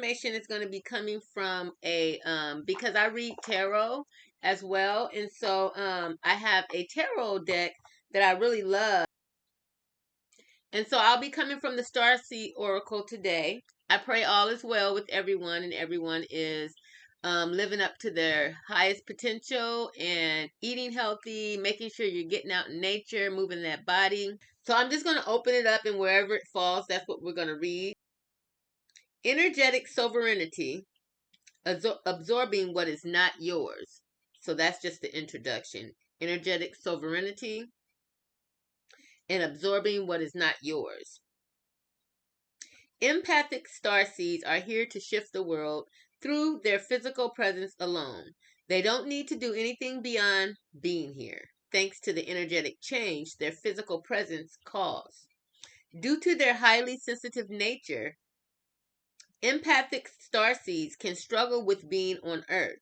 affirmation is going to be coming from a because I read tarot as well, and so I have a tarot deck that I really love. And so I'll be coming from the Starseed Oracle today. I pray all is well with everyone and everyone is living up to their highest potential and eating healthy, making sure you're getting out in nature, moving that body. So I'm just going to open it up, and wherever it falls, that's what we're going to read. Energetic sovereignty, absorbing what is not yours. So that's just the introduction. Energetic sovereignty and absorbing what is not yours. Empathic starseeds are here to shift the world through their physical presence alone. They don't need to do anything beyond being here, thanks to the energetic change their physical presence causes. Due to their highly sensitive nature, empathic starseeds can struggle with being on Earth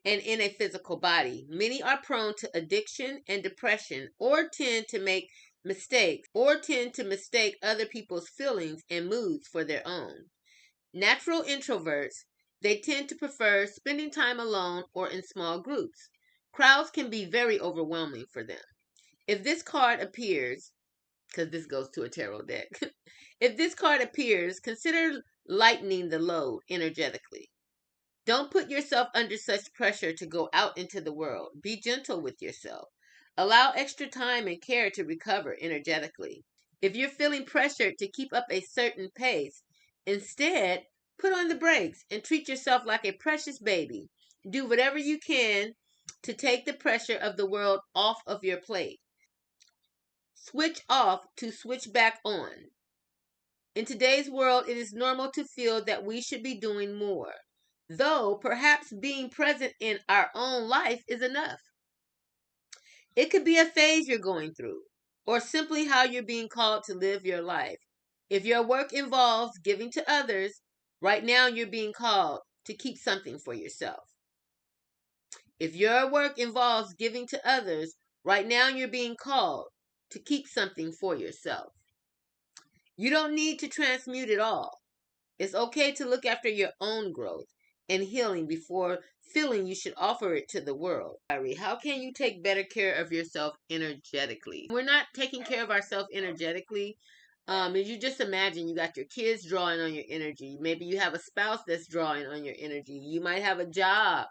and in a physical body. Many are prone to addiction and depression, or tend to mistake other people's feelings and moods for their own. Natural introverts, they tend to prefer spending time alone or in small groups. Crowds can be very overwhelming for them. If this card appears, because this goes to a tarot deck, if this card appears, consider lightening the load energetically. Don't put yourself under such pressure to go out into the world. Be gentle with yourself. Allow extra time and care to recover energetically. If you're feeling pressured to keep up a certain pace, instead, put on the brakes and treat yourself like a precious baby. Do whatever you can to take the pressure of the world off of your plate. Switch off to switch back on. In today's world, it is normal to feel that we should be doing more, though perhaps being present in our own life is enough. It could be a phase you're going through, or simply how you're being called to live your life. If your work involves giving to others, right now you're being called to keep something for yourself. If your work involves giving to others, right now you're being called to keep something for yourself. You don't need to transmute it all. It's okay to look after your own growth and healing before feeling you should offer it to the world. How can you take better care of yourself energetically? We're not taking care of ourselves energetically. If you just imagine you got your kids drawing on your energy. Maybe you have a spouse that's drawing on your energy. You might have a job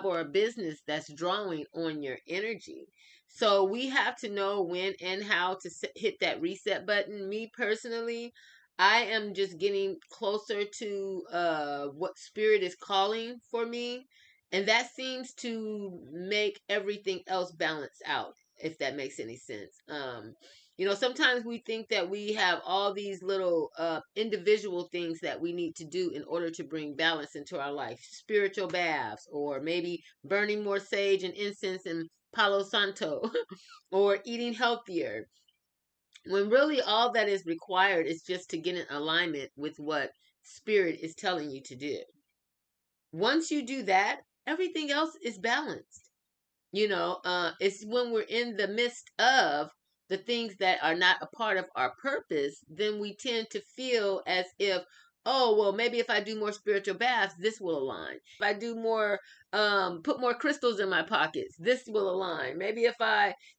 or a business that's drawing on your energy. So we have to know when and how to hit that reset button. Me personally, I am just getting closer to what spirit is calling for me. And that seems to make everything else balance out, if that makes any sense. Sometimes we think that we have all these little individual things that we need to do in order to bring balance into our life. Spiritual baths, or maybe burning more sage and incense and Palo Santo, or eating healthier. When really all that is required is just to get in alignment with what spirit is telling you to do. Once you do that, everything else is balanced. It's when we're in the midst of the things that are not a part of our purpose, then we tend to feel as if, oh, well, maybe if I do more spiritual baths, this will align. If I do more, put more crystals in my pockets, this will align. Maybe if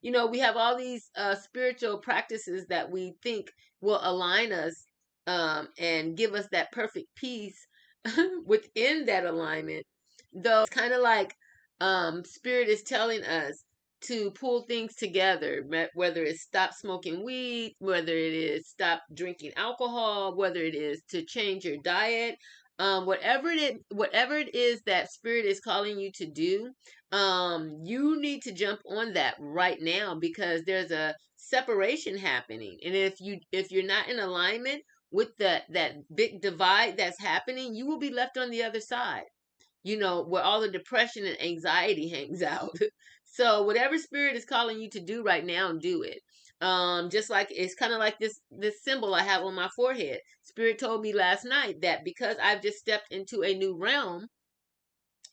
we have all these spiritual practices that we think will align us and give us that perfect peace within that alignment. Though it's kind of like spirit is telling us to pull things together, whether it's stop smoking weed, whether it is stop drinking alcohol, whether it is to change your diet, whatever it is that spirit is calling you to do, you need to jump on that right now, because there's a separation happening. And if you're not in alignment with that big divide that's happening, you will be left on the other side, where all the depression and anxiety hangs out. So whatever spirit is calling you to do right now, do it. Just like it's kind of like this symbol I have on my forehead. Spirit told me last night that because I've just stepped into a new realm,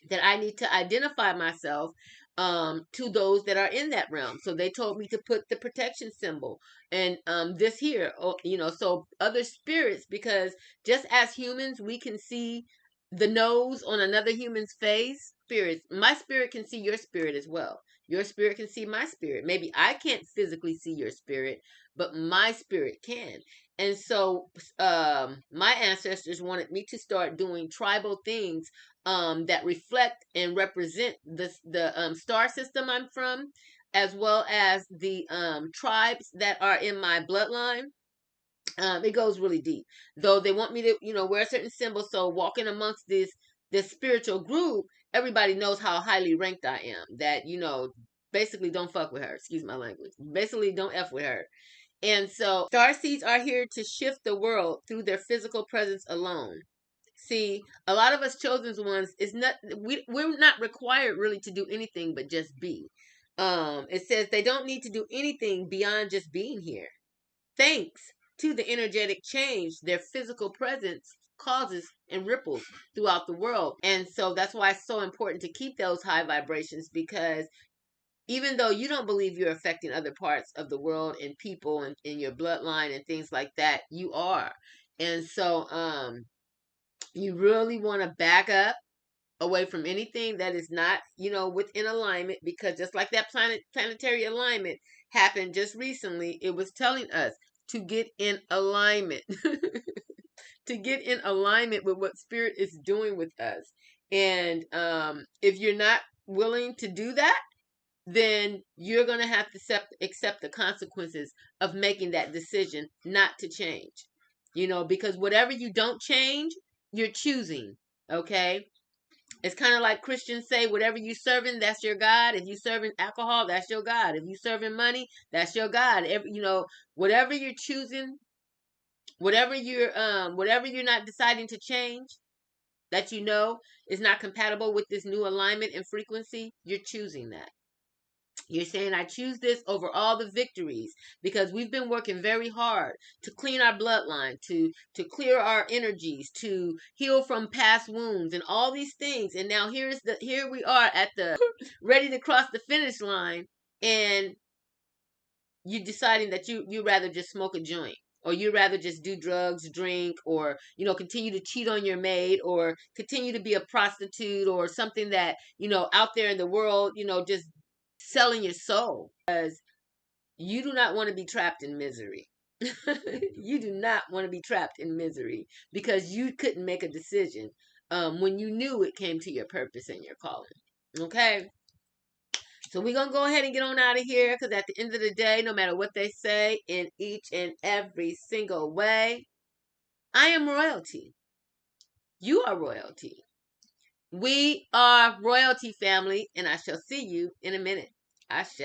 that I need to identify myself to those that are in that realm. So they told me to put the protection symbol and this here, so other spirits, because just as humans, we can see the nose on another human's face. Spirits, my spirit can see your spirit as well. Your spirit can see my spirit. Maybe I can't physically see your spirit, but my spirit can. And so my ancestors wanted me to start doing tribal things that reflect and represent the star system I'm from, as well as the tribes that are in my bloodline. It goes really deep. Though they want me to, wear certain symbols, so walking amongst this spiritual group, everybody knows how highly ranked I am. That, basically don't fuck with her. Excuse my language. Basically don't F with her. And so starseeds are here to shift the world through their physical presence alone. See, a lot of us chosen ones is not we're not required really to do anything but just be. It says they don't need to do anything beyond just being here. Thanks to the energetic change their physical presence causes and ripples throughout the world. And so that's why it's so important to keep those high vibrations, because even though you don't believe you're affecting other parts of the world and people and in your bloodline and things like that, you are. And so you really want to back up away from anything that is not, within alignment, because just like that planetary alignment happened just recently, it was telling us to get in alignment, to get in alignment with what spirit is doing with us. And if you're not willing to do that, then you're going to have to accept the consequences of making that decision not to change. Because whatever you don't change, you're choosing. Okay? It's kind of like Christians say, whatever you serving, that's your God. If you serving alcohol, that's your God. If you serving money, that's your God. Whatever you're choosing, whatever you're not deciding to change, that is not compatible with this new alignment and frequency, you're choosing that. You're saying, I choose this over all the victories, because we've been working very hard to clean our bloodline, to clear our energies, to heal from past wounds and all these things. And now here we are at the ready to cross the finish line, and you deciding that you rather just smoke a joint, or you rather just do drugs, drink, or continue to cheat on your maid, or continue to be a prostitute, or something that out there in the world, just selling your soul, because you do not want to be trapped in misery. You do not want to be trapped in misery because you couldn't make a decision when you knew it came to your purpose and your calling. Okay? So we're going to go ahead and get on out of here, because at the end of the day, no matter what they say, in each and every single way, I am royalty. You are royalty. We are royalty, family, and I shall see you in a minute. Ashe.